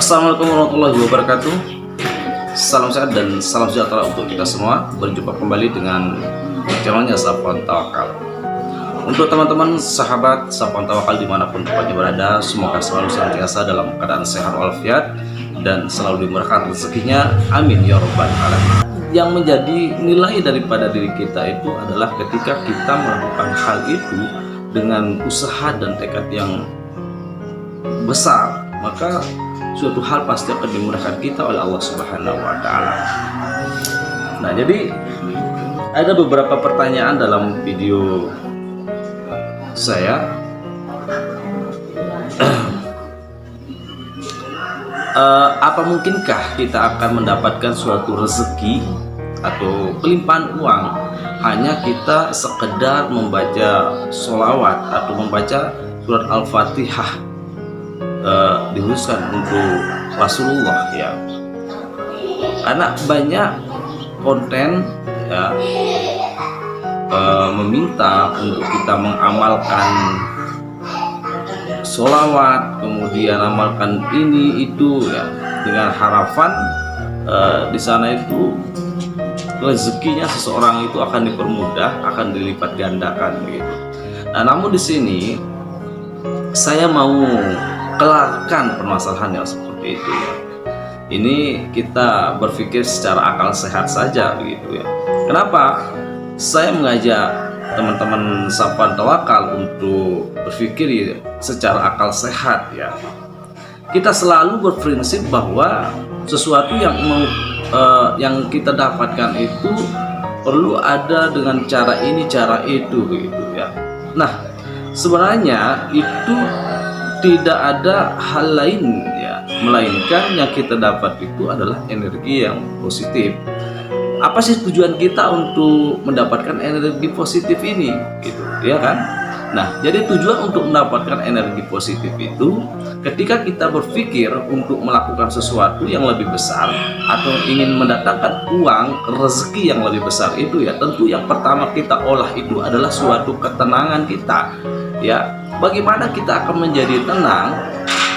Assalamualaikum warahmatullahi wabarakatuh. Salam sehat dan salam sejahtera untuk kita semua. Berjumpa kembali dengan channelnya Safwan Tawakal. Untuk teman-teman sahabat Safwan Tawakal dimanapun tempatnya berada, semoga selalu senantiasa dalam keadaan sehat walafiat dan selalu dimurahkan rezekinya. Amin ya rabbal alamin. Yang menjadi nilai daripada diri kita itu adalah ketika kita melakukan hal itu dengan usaha dan tekad yang besar, maka suatu hal pasti akan dimudahkan kita oleh Allah Subhanahu wa Ta'ala. Nah, jadi ada beberapa pertanyaan dalam video saya. Apa mungkinkah kita akan mendapatkan suatu rezeki atau pelimpahan uang hanya kita sekedar membaca sholawat atau membaca surat Al-Fatihah dikhususkan untuk Rasulullah, ya? Karena banyak konten ya meminta untuk kita mengamalkan sholawat, kemudian amalkan ini itu ya, dengan harapan di sana itu rezekinya seseorang itu akan dipermudah, akan dilipat gandakan begitu. Nah, namun di sini saya mau kelarkan permasalahan yang seperti itu ya. Ini kita berpikir secara akal sehat saja begitu ya. Kenapa saya mengajak teman-teman Safwan Tawakal untuk berpikir secara akal sehat ya? Kita selalu berprinsip bahwa sesuatu yang kita dapatkan itu perlu ada dengan cara ini cara itu begitu ya. Nah, sebenarnya itu tidak ada hal lain ya, melainkan yang kita dapat itu adalah energi yang positif. Apa sih tujuan kita untuk mendapatkan energi positif ini gitu ya kan? Nah, jadi tujuan untuk mendapatkan energi positif itu ketika kita berpikir untuk melakukan sesuatu yang lebih besar atau ingin mendatangkan uang, rezeki yang lebih besar itu ya, tentu yang pertama kita olah itu adalah suatu ketenangan kita ya. Bagaimana kita akan menjadi tenang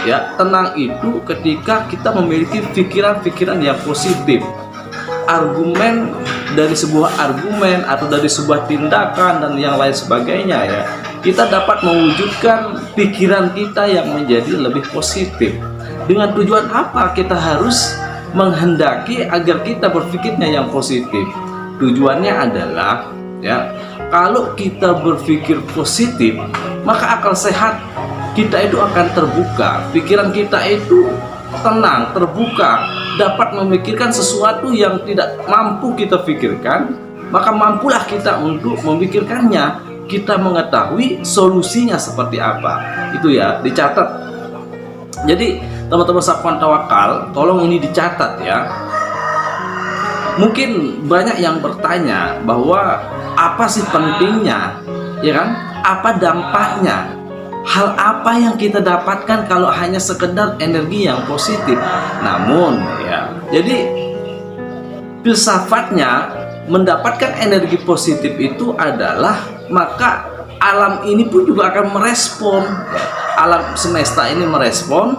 ya? Tenang itu ketika kita memiliki pikiran-pikiran yang positif. Argumen dari sebuah argumen atau dari sebuah tindakan dan yang lain sebagainya ya, kita dapat mewujudkan pikiran kita yang menjadi lebih positif. Dengan tujuan apa kita harus menghendaki agar kita berpikirnya yang positif? Tujuannya adalah ya, kalau kita berpikir positif, maka akal sehat kita itu akan terbuka, pikiran kita itu tenang, terbuka, dapat memikirkan sesuatu yang tidak mampu kita pikirkan, maka mampulah kita untuk memikirkannya. Kita mengetahui solusinya seperti apa. Itu ya, dicatat. Jadi teman-teman Safwan Tawakal, tolong ini dicatat ya. Mungkin banyak yang bertanya bahwa apa sih pentingnya, ya kan? Apa dampaknya? Hal apa yang kita dapatkan kalau hanya sekedar energi yang positif? Namun ya, jadi filsafatnya mendapatkan energi positif itu adalah maka alam ini pun juga akan merespon ya. Alam semesta ini merespon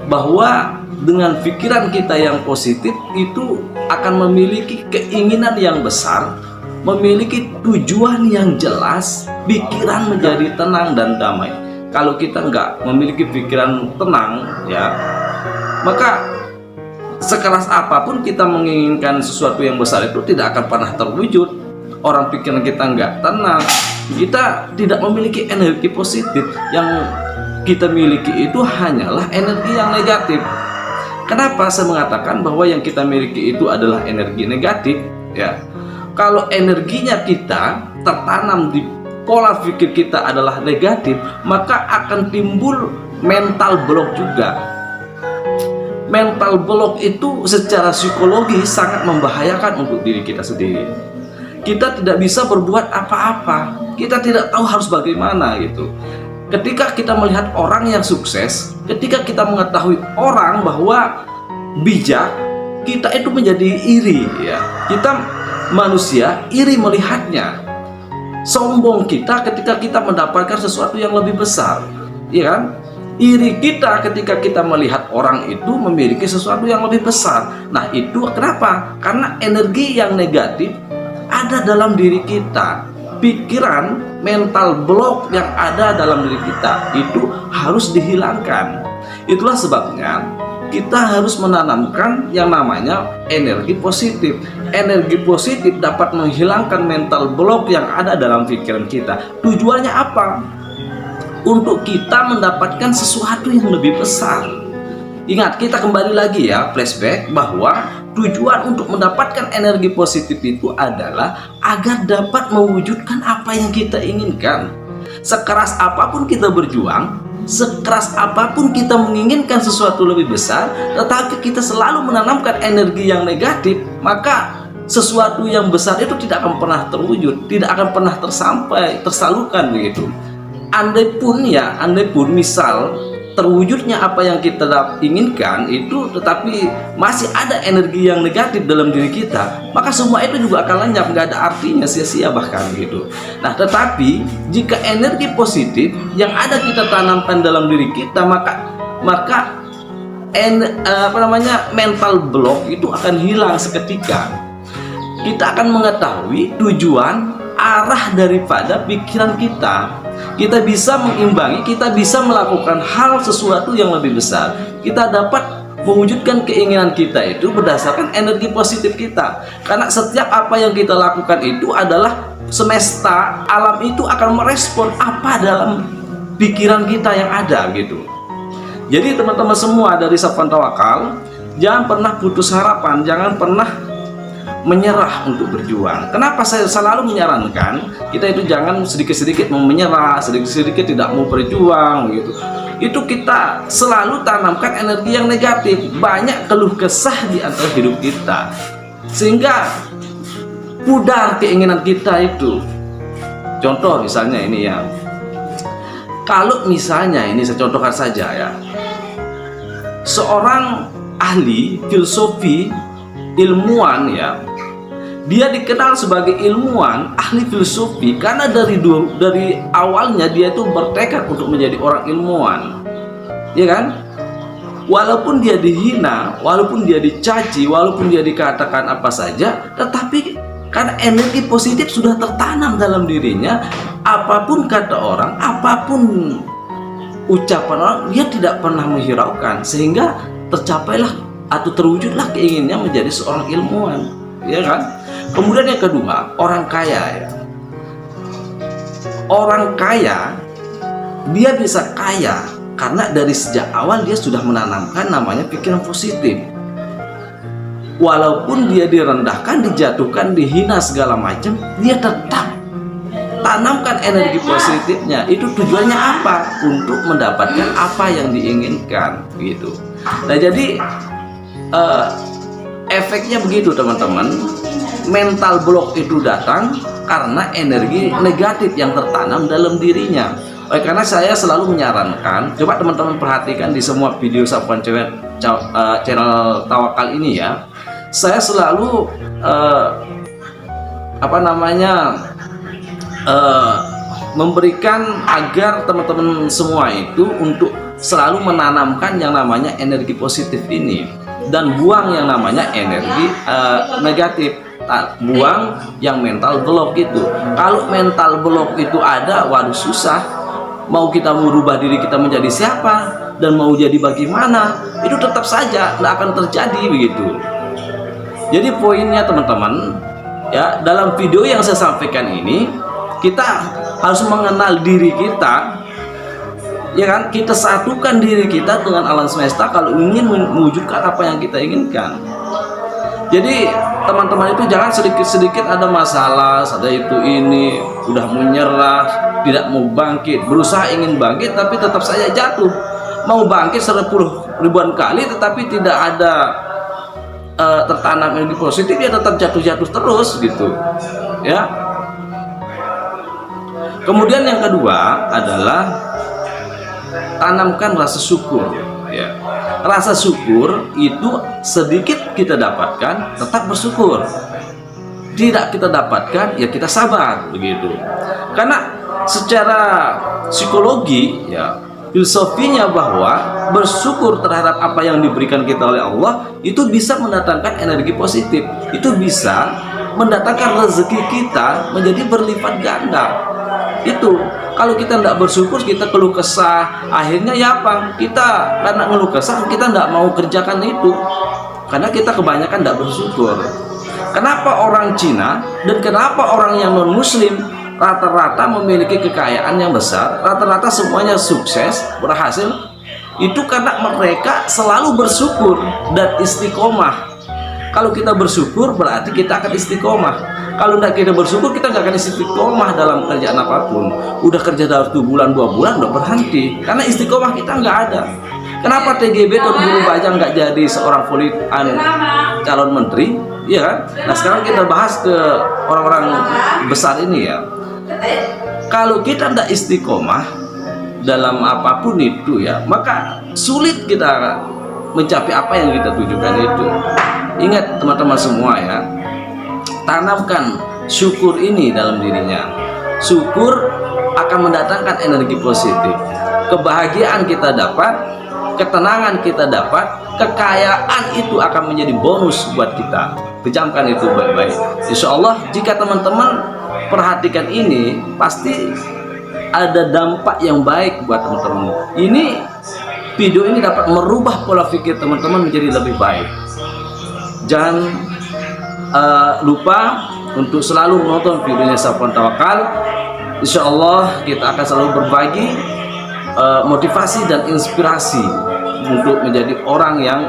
bahwa dengan pikiran kita yang positif itu akan memiliki keinginan yang besar, memiliki tujuan yang jelas, pikiran menjadi tenang dan damai. Kalau kita nggak memiliki pikiran tenang ya, maka sekeras apapun kita menginginkan sesuatu yang besar itu tidak akan pernah terwujud. Orang pikiran kita nggak tenang, kita tidak memiliki energi positif. Yang kita miliki itu hanyalah energi yang negatif. Kenapa saya mengatakan bahwa yang kita miliki itu adalah energi negatif ya? Kalau energinya kita tertanam di pola pikir kita adalah negatif, maka akan timbul mental block juga. Mental block itu secara psikologi sangat membahayakan untuk diri kita sendiri. Kita tidak bisa berbuat apa-apa, kita tidak tahu harus bagaimana gitu. Ketika kita melihat orang yang sukses, ketika kita mengetahui orang bahwa bijak, kita itu menjadi iri ya. Kita manusia iri melihatnya. Sombong kita ketika kita mendapatkan sesuatu yang lebih besar, ya kan? iri kita ketika kita melihat orang itu memiliki sesuatu yang lebih besar. Nah, itu kenapa? Karena energi yang negatif ada dalam diri kita. Pikiran, mental block yang ada dalam diri kita itu harus dihilangkan. Itulah sebabnya kita harus menanamkan yang namanya energi positif. Energi positif dapat menghilangkan mental block yang ada dalam pikiran kita. Tujuannya apa? Untuk kita mendapatkan sesuatu yang lebih besar. Ingat, kita kembali lagi ya, flashback, bahwa tujuan untuk mendapatkan energi positif itu adalah agar dapat mewujudkan apa yang kita inginkan. Sekeras apapun kita berjuang, sekeras apapun kita menginginkan sesuatu lebih besar, tetapi kita selalu menanamkan energi yang negatif, maka sesuatu yang besar itu tidak akan pernah terwujud, tidak akan pernah tersalurkan begitu. Andai pun misal terwujudnya apa yang kita inginkan itu, tetapi masih ada energi yang negatif dalam diri kita, maka semua itu juga akan lenyap, nggak ada artinya, sia-sia bahkan gitu. Nah, tetapi jika energi positif yang ada kita tanamkan dalam diri kita, maka mental block itu akan hilang seketika. Kita akan mengetahui tujuan arah daripada pikiran kita. Kita bisa mengimbangi, kita bisa melakukan hal sesuatu yang lebih besar. Kita dapat mewujudkan keinginan kita itu berdasarkan energi positif kita. Karena setiap apa yang kita lakukan itu adalah semesta, alam itu akan merespon apa dalam pikiran kita yang ada gitu. Jadi teman-teman semua dari Safwan Tawakal, jangan pernah putus harapan, jangan pernah menyerah untuk berjuang. Kenapa saya selalu menyarankan kita itu jangan sedikit-sedikit mau menyerah, sedikit-sedikit tidak mau berjuang gitu. Itu kita selalu tanamkan energi yang negatif, banyak keluh kesah di antara hidup kita, sehingga pudar keinginan kita itu. Contoh misalnya ini ya, kalau misalnya ini saya contohkan saja ya, seorang ahli filosofi, ilmuwan ya, dia dikenal sebagai ilmuwan, ahli filosofi karena dari awalnya dia itu bertekad untuk menjadi orang ilmuwan, ya kan? Walaupun dia dihina, walaupun dia dicaci, walaupun dia dikatakan apa saja, tetapi karena energi positif sudah tertanam dalam dirinya, apapun kata orang, apapun ucapan orang, dia tidak pernah menghiraukan, sehingga tercapailah atau terwujudlah keinginannya menjadi seorang ilmuwan, ya kan? Kemudian yang kedua, orang kaya ya. Orang kaya, dia bisa kaya karena dari sejak awal dia sudah menanamkan namanya pikiran positif. Walaupun dia direndahkan, dijatuhkan, dihina segala macam, dia tetap tanamkan energi positifnya. Itu tujuannya apa? Untuk mendapatkan apa yang diinginkan gitu. Nah, jadi efeknya begitu teman-teman. Mental block itu datang karena energi negatif yang tertanam dalam dirinya. Oleh karena saya selalu menyarankan, coba teman-teman perhatikan di semua video Safwan channel Tawakal ini ya, saya selalu memberikan agar teman-teman semua itu untuk selalu menanamkan yang namanya energi positif ini dan buang yang namanya energi negatif. Buang yang mental block itu. Kalau mental block itu ada, waduh susah. Mau kita merubah diri kita menjadi siapa dan mau jadi bagaimana, itu tetap saja tidak akan terjadi begitu. Jadi poinnya teman-teman ya, dalam video yang saya sampaikan ini, kita harus mengenal diri kita, ya kan? Kita satukan diri kita dengan alam semesta kalau ingin mewujudkan apa yang kita inginkan. Jadi teman-teman itu jangan sedikit-sedikit ada masalah, ada itu ini, udah menyerah, tidak mau bangkit, berusaha ingin bangkit tapi tetap saja jatuh. Mau bangkit 10 ribuan kali tetapi tidak ada tertanam energi positif, ya tetap jatuh-jatuh terus gitu ya. Kemudian yang kedua adalah tanamkan rasa syukur ya. Rasa syukur itu sedikit kita dapatkan, tetap bersyukur. Tidak kita dapatkan, ya kita sabar begitu. Karena secara psikologi ya, filosofinya bahwa bersyukur terhadap apa yang diberikan kita oleh Allah itu bisa mendatangkan energi positif, itu bisa mendatangkan rezeki kita menjadi berlipat ganda. Itu kalau kita tidak bersyukur, kita keluh kesah, akhirnya ya apa, kita karena ngeluh kesah kita tidak mau kerjakan itu karena kita kebanyakan tidak bersyukur. Kenapa orang Cina dan kenapa orang yang non muslim rata-rata memiliki kekayaan yang besar, rata-rata semuanya sukses, berhasil, itu karena mereka selalu bersyukur dan istiqomah. Kalau kita bersyukur berarti kita akan istiqomah. Kalau tidak kita bersyukur, kita nggak akan istiqomah dalam kerjaan apapun. Udah kerja dalam 1 bulan 2 bulan udah berhenti karena istiqomah kita nggak ada. Kenapa TGB Tuan Guru Bajang nggak jadi seorang calon menteri, ya kan? Nah sekarang kita bahas ke orang-orang besar ini ya. Kalau kita tidak istiqomah dalam apapun itu ya, maka sulit kita mencapai apa yang kita tujukan itu. Ingat teman-teman semua ya, tanamkan syukur ini dalam dirinya. Syukur akan mendatangkan energi positif. Kebahagiaan kita dapat, ketenangan kita dapat, kekayaan itu akan menjadi bonus buat kita. Pejamkan itu baik-baik. Insya Allah jika teman-teman perhatikan ini, pasti ada dampak yang baik buat teman-teman. Ini video ini dapat merubah pola pikir teman-teman menjadi lebih baik. Jangan lupa untuk selalu menonton videonya Safwan Tawakal. Insya Allah kita akan selalu berbagi motivasi dan inspirasi untuk menjadi orang yang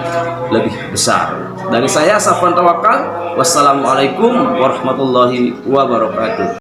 lebih besar. Dari saya Safwan Tawakal, wassalamualaikum warahmatullahi wabarakatuh.